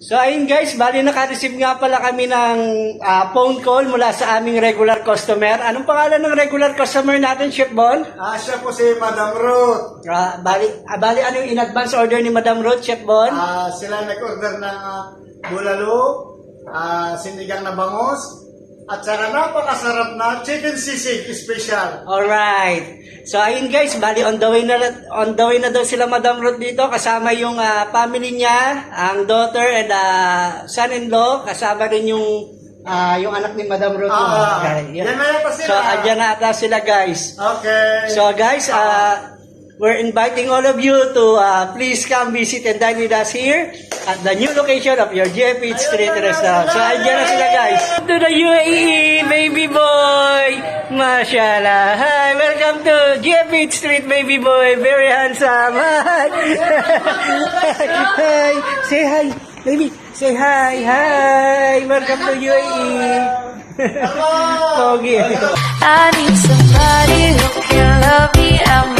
So ayun guys, bali naka-receive nga pala kami ng phone call mula sa aming regular customer. Anong pangalan ng regular customer natin, Chef Bon? Siya po si Madam Ruth. Bali ano yung in-advance order ni Madam Ruth, Chef Bon? Sila nag-order ng bulalo, sinigang na bangus, at saka napakasarap na chicken sisig special. Alright. So ayun guys, bali on the way na daw sila Madam Ruth dito, kasama yung family niya, ang daughter and son-in-law, kasama rin yung anak ni Madam Ruth. Yan na pa sila. So andyan na ata sila guys. Okay. So guys, we're inviting all of you to please come visit and dine with us here at the new location of your JP Street Restaurant. So andyan na sila guys. To the UAE, baby boy! Mashallah. Hi, welcome to JP Street, baby boy. Very handsome. Hi. Hi. Say hi, baby. Say hi. Hi. Welcome to UAE. Pogi. I need somebody who can love me. I'm